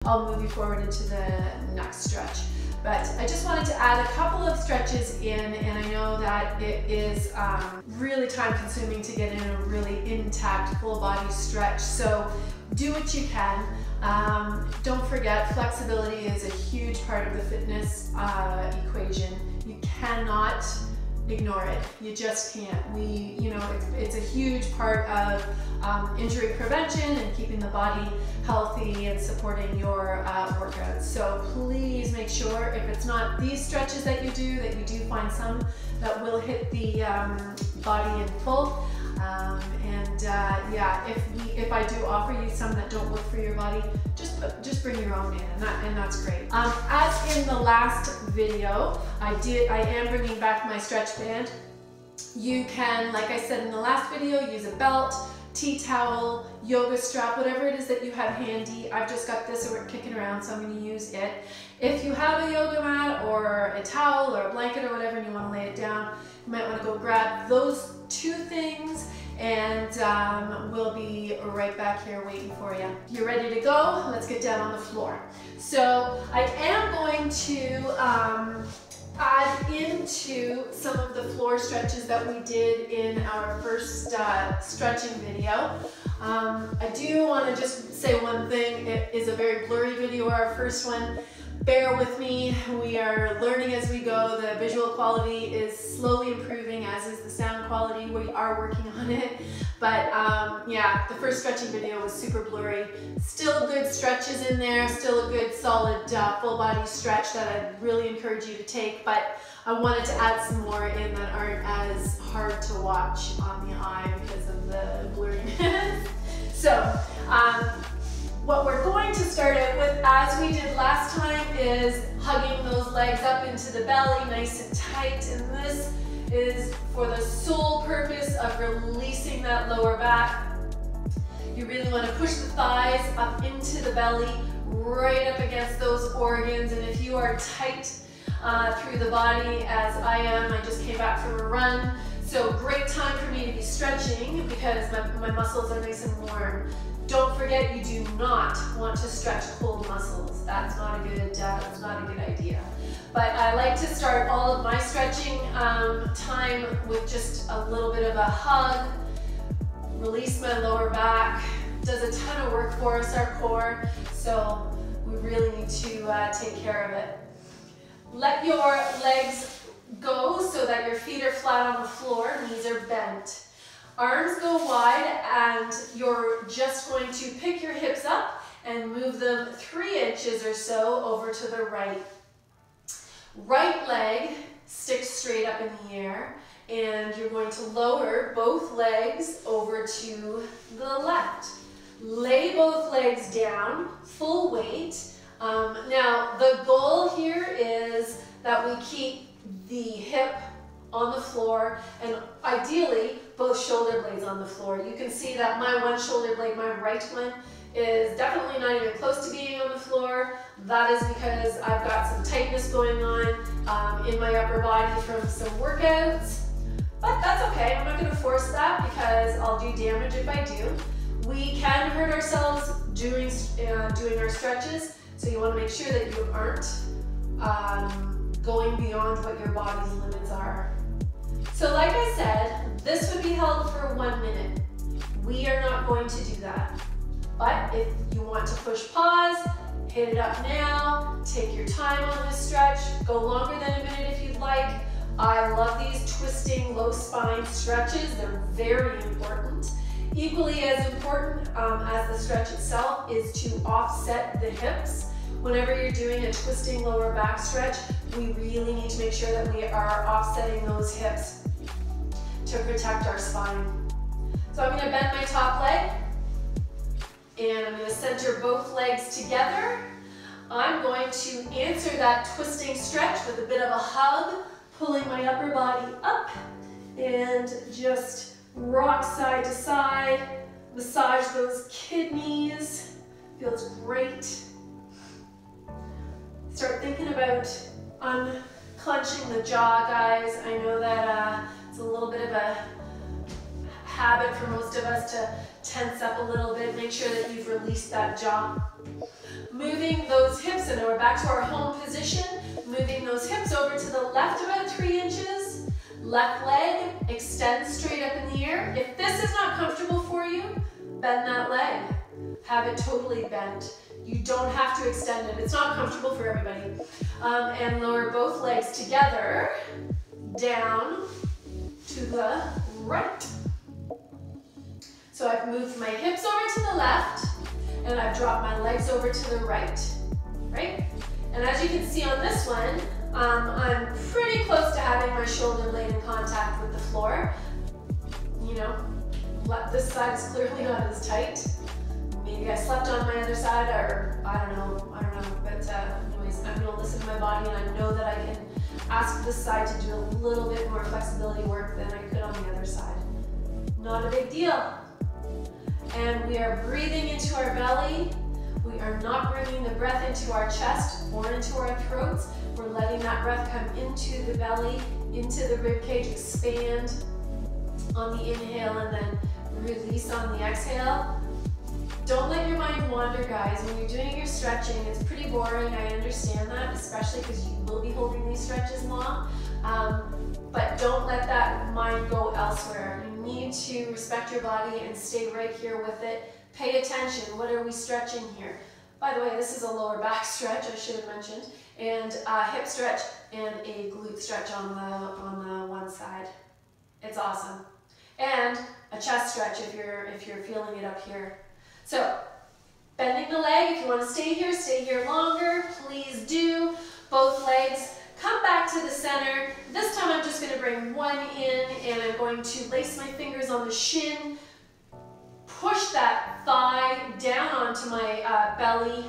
I'll move you forward into the next stretch. But I just wanted to add a couple of stretches in, and I know that it is really time consuming to get in a really intact full body stretch. So do what you can. Don't forget, flexibility is a huge part of the fitness equation. You cannot ignore it. You just can't. It's a huge part of injury prevention and keeping the body healthy and supporting your workouts. So please make sure, if it's not these stretches that you do find some that will hit the body in full. Yeah, if I do offer you some that don't work for your body, just bring your own in, and that's great. As in the last video, I am bringing back my stretch band. You can, like I said in the last video, use a belt, tea towel, yoga strap, whatever it is that you have handy. I've just got this kicking around, so I'm going to use it. If you have a yoga mat or a towel or a blanket or whatever and you want to lay it down, you might want to go grab those two things, and we'll be right back here waiting for you. You're ready to go? Let's get down on the floor. So I am going to add into some of the floor stretches that we did in our first stretching video. I do want to just say one thing. It is a very blurry video, our first one. Bear with me. We are learning as we go. The visual quality is slowly improving, as is the sound quality. We are working on it. But yeah, the first stretching video was super blurry. Still good stretches in there, still a good solid full body stretch that I'd really encourage you to take. But I wanted to add some more in that aren't as hard to watch on the eye because of the blurriness. So, what we're going to start out with, as we did last time, is hugging those legs up into the belly, nice and tight. And this is for the sole purpose of releasing that lower back. You really want to push the thighs up into the belly, right up against those organs. And if you are tight through the body, as I am, I just came back from a run. So great time for me to be stretching because my muscles are nice and warm. Don't forget, you do not want to stretch cold muscles. That's not a good idea. But I like to start all of my stretching time with just a little bit of a hug, release my lower back. Does a ton of work for us, our core, so we really need to take care of it. Let your legs go so that your feet are flat on the floor, knees are bent. Arms go wide, and you're just going to pick your hips up and move them 3 inches or so over to the right. Right leg sticks straight up in the air, and you're going to lower both legs over to the left. Lay both legs down, full weight. Now, the goal here is that we keep the hip on the floor, and ideally both shoulder blades on the floor. You can see that my one shoulder blade, my right one, is definitely not even close to being on the floor. That is because I've got some tightness going on in my upper body from some workouts. But that's okay, I'm not going to force that because I'll do damage if I do. We can hurt ourselves doing our stretches, so you want to make sure that you aren't going beyond what your body's limits are. So like I said, this would be held for 1 minute. We are not going to do that. But if you want to push pause, hit it up now, take your time on this stretch, go longer than a minute if you'd like. I love these twisting low spine stretches. They're very important. Equally as important as the stretch itself is to offset the hips. Whenever you're doing a twisting lower back stretch, we really need to make sure that we are offsetting those hips to protect our spine. So I'm going to bend my top leg, and I'm going to center both legs together. I'm going to answer that twisting stretch with a bit of a hug, pulling my upper body up, and just rock side to side, massage those kidneys. Feels great. Start thinking about unclenching the jaw, guys. I know that it's a little bit of a habit for most of us to tense up a little bit. Make sure that you've released that jaw. moving those hips, and now we're back to our home position, moving those hips over to the left about 3 inches. Left leg extends straight up in the air. If this is not comfortable for you, bend that leg. Have it totally bent. You don't have to extend it. It's not comfortable for everybody. And lower both legs together, down to the right. So I've moved my hips over to the left, and I've dropped my legs over to the right, right? And as you can see on this one, I'm pretty close to having my shoulder blade in contact with the floor. You know, this side is clearly not as tight. Maybe I slept on my other side, or I don't know. But anyways, I'm gonna listen to my body, and I know that I can ask this side to do a little bit more flexibility work than I could on the other side. Not a big deal. And we are breathing into our belly. We are not bringing the breath into our chest or into our throats. We're letting that breath come into the belly, into the rib cage, expand on the inhale, and then release on the exhale. Don't let your mind wander, guys. When you're doing your stretching, it's pretty boring. I understand that, especially because you will be holding these stretches long. But don't let that mind go elsewhere. You need to respect your body and stay right here with it. Pay attention. What are we stretching here? By the way, this is a lower back stretch, I should have mentioned, and a hip stretch and a glute stretch on the one side. It's awesome. And a chest stretch if you're feeling it up here. So, bending the leg, if you want to stay here longer, please do. Both legs, come back to the center. This time I'm just going to bring one in, and I'm going to lace my fingers on the shin, push that thigh down onto my belly.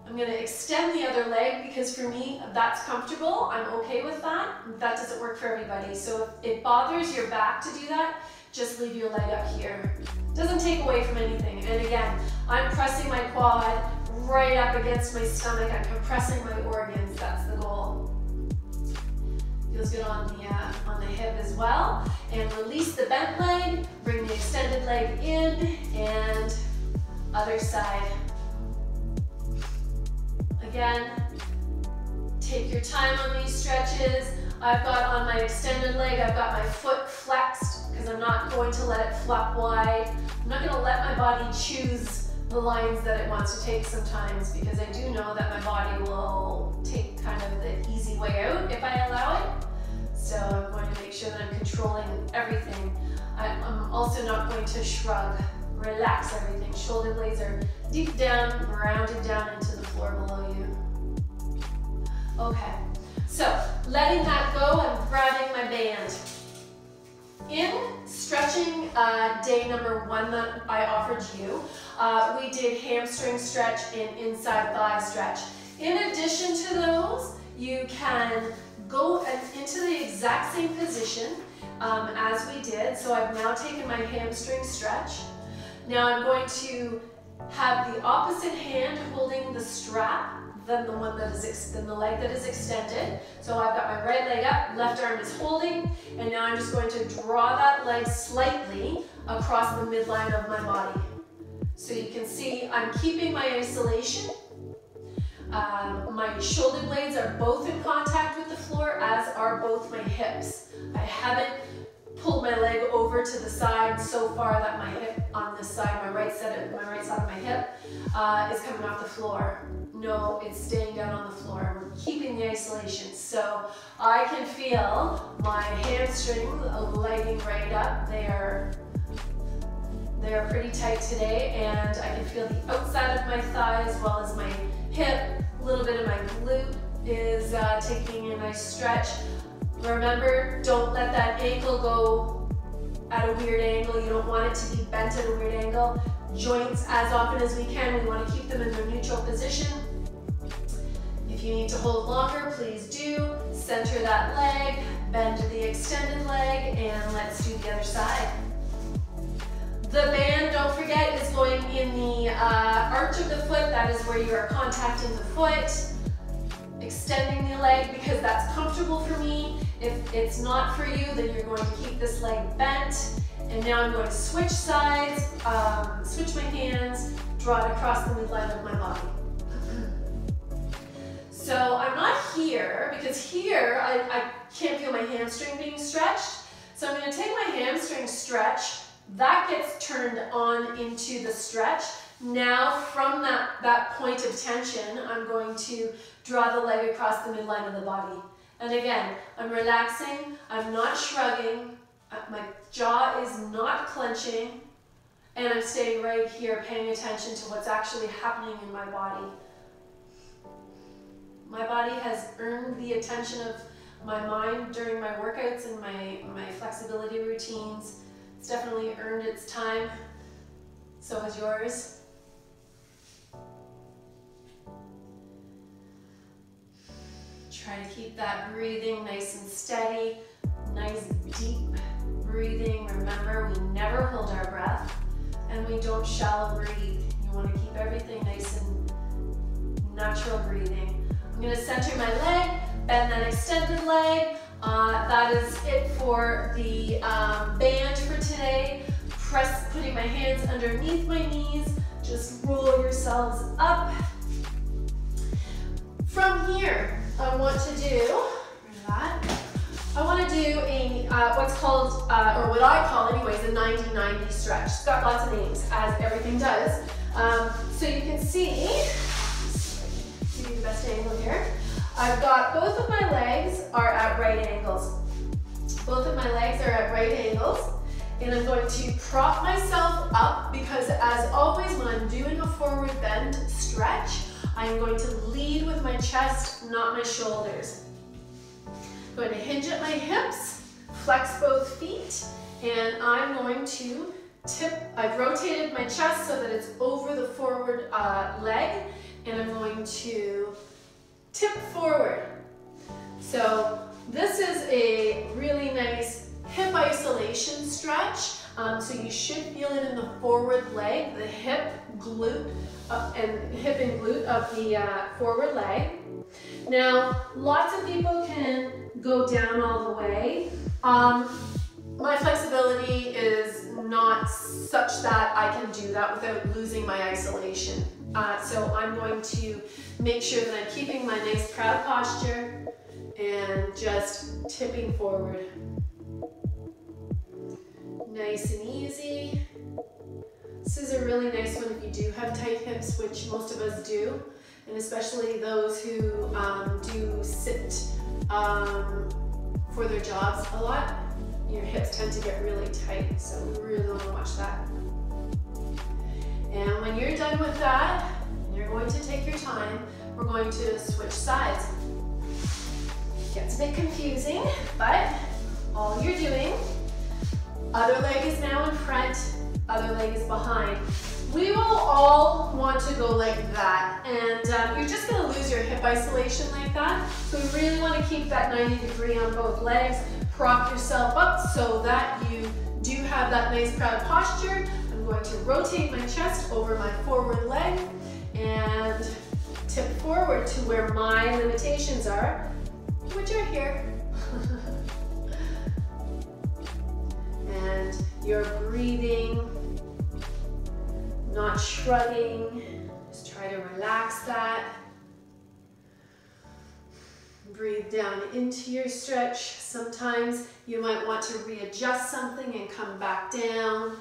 I'm going to extend the other leg because for me, that's comfortable. I'm okay with that. That doesn't work for everybody. So if it bothers your back to do that, just leave your leg up here. Doesn't take away from anything. And again, I'm pressing my quad right up against my stomach. I'm compressing my organs. That's the goal. Feels good on the hip as well. And release the bent leg. Bring the extended leg in, and other side. Again, take your time on these stretches. I've got on my extended leg, I've got my foot flexed because I'm not going to let it flop wide. I'm not going to let my body choose the lines that it wants to take sometimes, because I do know that my body will take kind of the easy way out if I allow it. So I'm going to make sure that I'm controlling everything. I'm also not going to shrug, relax everything. Shoulder blades are deep down, rounded down into the floor below you. Okay, so letting that go, I'm grabbing my band. In stretching day number 1 that I offered you, we did hamstring stretch and inside thigh stretch. In addition to those, you can go into the exact same position as we did. So I've now taken my hamstring stretch. Now I'm going to have the opposite hand holding the strap than the one that is the leg that is extended. So I've got my right leg up, left arm is holding, and now I'm just going to draw that leg slightly across the midline of my body. So you can see I'm keeping my isolation. My shoulder blades are both in contact with the floor, as are both my hips. I haven't pulled my leg over to the side so far that my hip on this side, my right side of my hip, is coming off the floor. No, it's staying down on the floor. We're keeping the isolation. So I can feel my hamstring lighting right up. They are pretty tight today, and I can feel the outside of my thigh as well as my hip. A little bit of my glute is taking a nice stretch. Remember, don't let that ankle go at a weird angle. You don't want it to be bent at a weird angle. Joints, as often as we can, we want to keep them in their neutral position. If you need to hold longer, please do. Center that leg, bend the extended leg, and let's do the other side. The band, don't forget, is going in the arch of the foot. That is where you are contacting the foot. Extending the leg because that's comfortable for me. If it's not for you, then you're going to keep this leg bent. And now I'm going to switch sides, switch my hands, draw it across the midline of my body. here, because here I can't feel my hamstring being stretched. So I'm going to take my hamstring stretch, that gets turned on into the stretch. Now from that point of tension, I'm going to draw the leg across the midline of the body. And again, I'm relaxing, I'm not shrugging, my jaw is not clenching, and I'm staying right here paying attention to what's actually happening in my body. My body has earned the attention of my mind during my workouts and my flexibility routines. It's definitely earned its time. So has yours. Try to keep that breathing nice and steady, nice deep breathing. Remember, we never hold our breath, and we don't shallow breathe. You want to keep everything nice and natural breathing. I'm going to center my leg, bend that extended leg. That is it for the band for today. Putting my hands underneath my knees. Just roll yourselves up. From here, I want to do, I want to do a, what's called, or what I call anyways, a 90-90 stretch. It's got lots of names, as everything does. So you can see the best angle here. I've got both of my legs are at right angles. Both of my legs are at right angles. And I'm going to prop myself up because, as always, when I'm doing a forward bend stretch, I'm going to lead with my chest, not my shoulders. I'm going to hinge at my hips, flex both feet, and I'm going to tip. I've rotated my chest so that it's over the forward leg, and I'm going to tip forward. So this is a really nice hip isolation stretch. So you should feel it in the forward leg, the hip, glute, and hip and glute of the forward leg. Now, lots of people can go down all the way. My flexibility is not such that I can do that without losing my isolation. So I'm going to make sure that I'm keeping my nice proud posture and just tipping forward. Nice and easy. This is a really nice one if you do have tight hips, which most of us do, and especially those who do sit for their jobs a lot. Your hips tend to get really tight, so we really want to watch that. And when you're done with that, you're going to take your time. We're going to switch sides. Gets a bit confusing, but all you're doing, other leg is now in front, other leg is behind. We will all want to go like that, and you're just going to lose your hip isolation like that. So we really want to keep that 90-degree on both legs. Prop yourself up so that you do have that nice proud posture. I'm going to rotate my chest over my forward leg and tip forward to where my limitations are, which are here. And you're breathing, not shrugging. Just try to relax that. Breathe down into your stretch. Sometimes you might want to readjust something and come back down.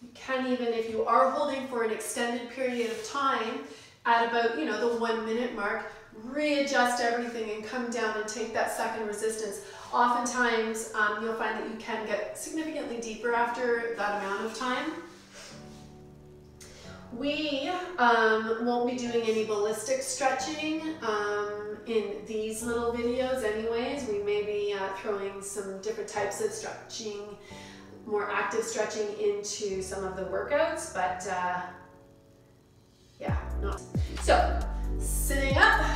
You can even, if you are holding for an extended period of time, at about, the 1 minute mark, readjust everything and come down and take that second resistance. Oftentimes, you'll find that you can get significantly deeper after that amount of time. We won't be doing any ballistic stretching in these little videos anyways. We may be throwing some different types of stretching, more active stretching into some of the workouts, but yeah, not. So, sitting up,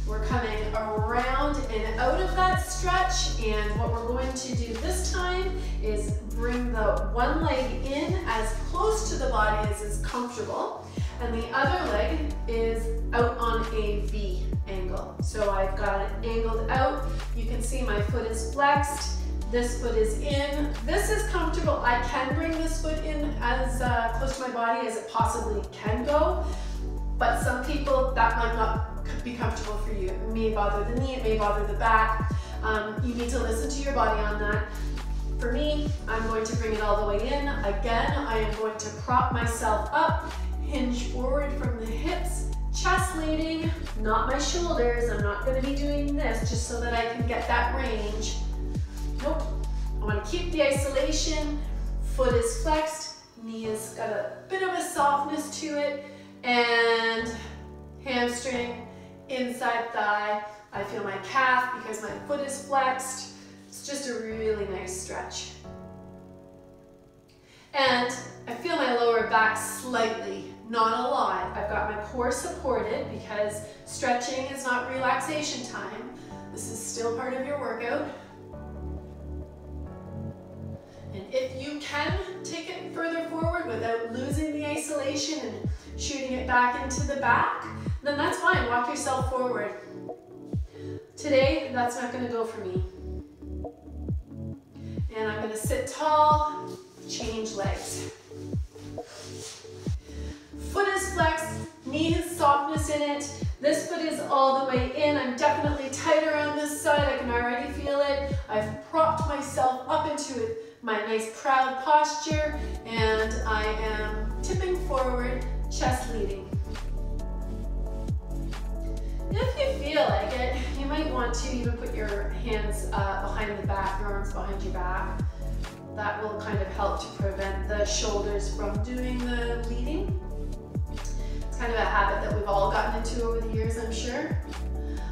we're coming around and out of that stretch, and what we're going to do this time is bring the one leg in as close to the body as is comfortable, and the other leg is out on a V angle. So I've got it angled out. You can see my foot is flexed. This foot is in. This is comfortable. I can bring this foot in as close to my body as it possibly can go. but some people that might not be comfortable for you. It may bother the knee, it may bother the back. You need to listen to your body on that. For me, I'm going to bring it all the way in. Again, I am going to prop myself up, hinge forward from the hips, chest leading, not my shoulders. I'm not going to be doing this just so that I can get that range. Nope. I want to keep the isolation. Foot is flexed, knee has got a bit of a softness to it, and hamstring, inside thigh. I feel my calf because my foot is flexed. It's just a really nice stretch. And I feel my lower back slightly, not a lot. I've got my core supported because stretching is not relaxation time. This is still part of your workout. And if you can take it further forward without losing the isolation and shooting it back into the back, then that's fine. Walk yourself forward. Today, that's not going to go for me. And I'm going to sit tall, change legs. Foot is flexed, knee has softness in it. This foot is all the way in. I'm definitely tighter on this side. I can already feel it. I've propped myself up into my nice proud posture, and I am tipping forward, chest leading. If you feel like it, you might want to even put your hands behind the back, your arms behind your back. That will kind of help to prevent the shoulders from doing the leading. It's kind of a habit that we've all gotten into over the years, I'm sure.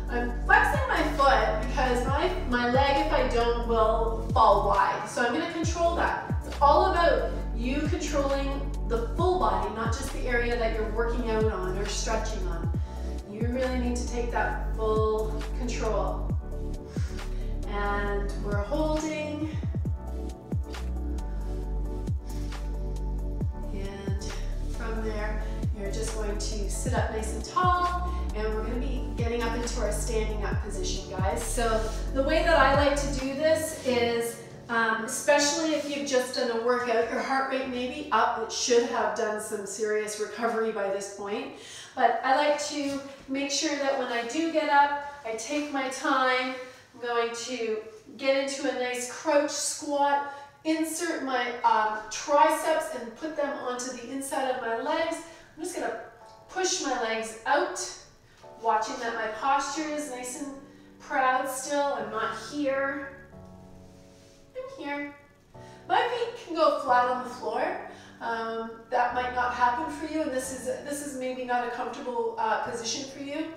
I'm flexing my foot because my leg, if I don't, will fall wide. So I'm going to control that. It's all about you controlling the full body, not just the area that you're working out on or stretching on. You really need to take that full control. And we're holding. And from there, you're just going to sit up nice and tall, and we're going to be getting up into our standing up position, guys. So the way that I like to do this is, especially if you've just done a workout, your heart rate may be up. It should have done some serious recovery by this point. But I like to make sure that when I do get up, I take my time. I'm going to get into a nice crouch squat, insert my triceps and put them onto the inside of my legs. I'm just going to push my legs out, watching that my posture is nice and proud still. I'm not here. I'm here. My feet can go flat on the floor. That might not happen for you, and this is maybe not a comfortable position for you.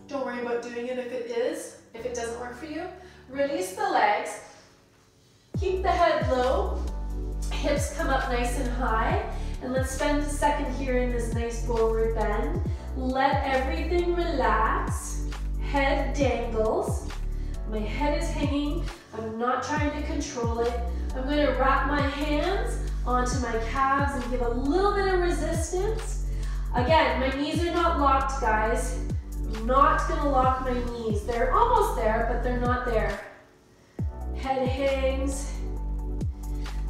Don't worry about doing it if it is. If it doesn't work for you, release the legs. Keep the head low. Hips come up nice and high. And let's spend a second here in this nice forward bend. Let everything relax. Head dangles. My head is hanging. I'm not trying to control it. I'm going to wrap my hands onto my calves and give a little bit of resistance. Again, my knees are not locked, guys. I'm not going to lock my knees. They're almost there, but they're not there. Head hangs.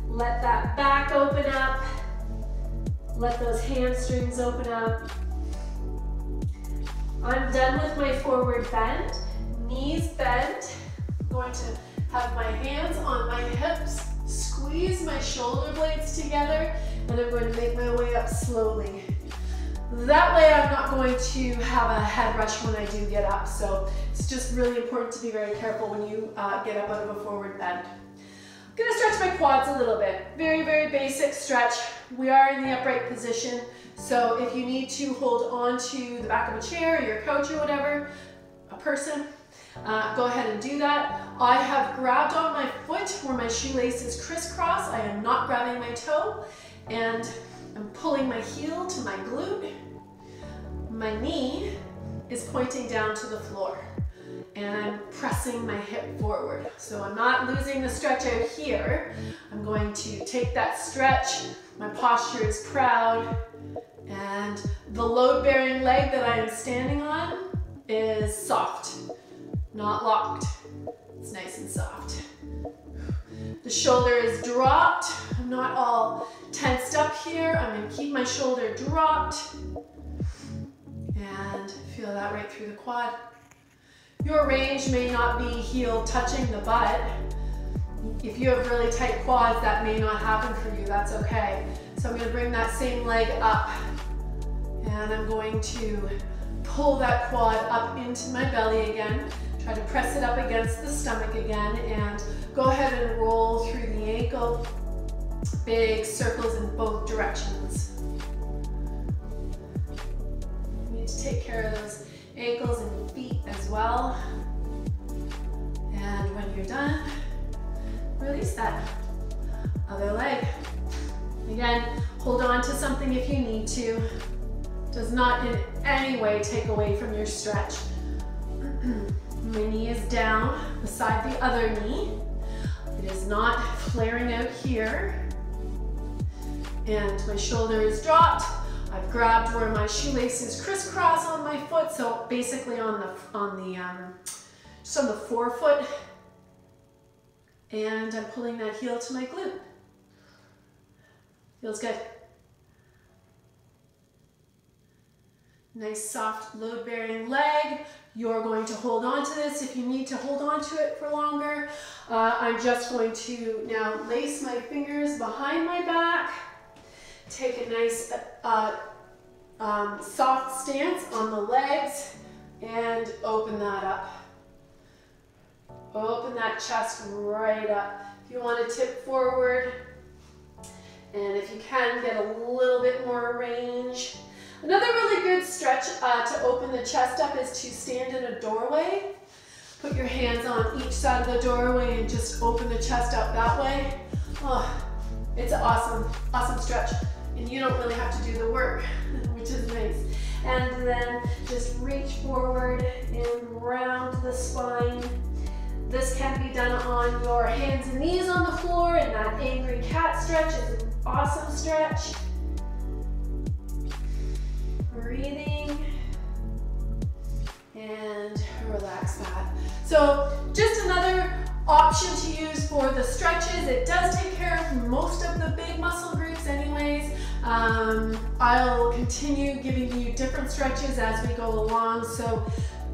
Let that back open up. Let those hamstrings open up. I'm done with my forward bend. Knees bent. I'm going to have my hands on my hips. Squeeze my shoulder blades together, and I'm going to make my way up slowly. That way I'm not going to have a head rush when I do get up, so it's just really important to be very careful when you get up out of a forward bend. I'm going to stretch my quads a little bit. Very, very basic stretch. We are in the upright position, so if you need to hold on to the back of a chair or your couch or whatever, a person, go ahead and do that. I have grabbed on my foot where my shoelace is crisscross. I am not grabbing my toe, and I'm pulling my heel to my glute. My knee is pointing down to the floor, and I'm pressing my hip forward. So I'm not losing the stretch out here. I'm going to take that stretch. My posture is proud, and the load-bearing leg that I am standing on is soft. Not locked. It's nice and soft. The shoulder is dropped. I'm not all tensed up here. I'm going to keep my shoulder dropped. And feel that right through the quad. Your range may not be heel touching the butt. If you have really tight quads, that may not happen for you, that's okay. So I'm gonna bring that same leg up, and I'm going to pull that quad up into my belly again. Try to press it up against the stomach again, and go ahead and roll through the ankle. Big circles in both directions. You need to take care of those ankles and feet as well. And when you're done, release that other leg. Again, hold on to something if you need to. Does not in any way take away from your stretch. My knee is down beside the other knee. It is not flaring out here. And my shoulder is dropped. I've grabbed where my shoelaces crisscross on my foot, so basically just on the forefoot. And I'm pulling that heel to my glute. Feels good. Nice soft load-bearing leg. You're going to hold on to this if you need to hold on to it for longer. I'm just going to now lace my fingers behind my back. Take a nice soft stance on the legs and open that up. Open that chest right up. If you want to tip forward, and if you can, get a little bit more range. Another really good stretch to open the chest up is to stand in a doorway. Put your hands on each side of the doorway and just open the chest up that way. Oh, it's an awesome stretch. And you don't really have to do the work, which is nice. And then just reach forward and round the spine. This can be done on your hands and knees on the floor, and that angry cat stretch is an awesome stretch. Breathing and relax that. So just another option to use for the stretches. It does take care of most of the big muscle groups anyways. I'll continue giving you different stretches as we go along, so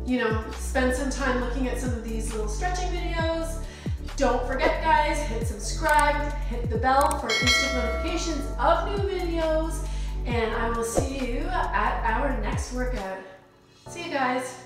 you know, spend some time looking at some of these little stretching videos. Don't forget guys, hit subscribe, hit the bell for instant notifications of new videos, and I will see you at our next workout. See you guys.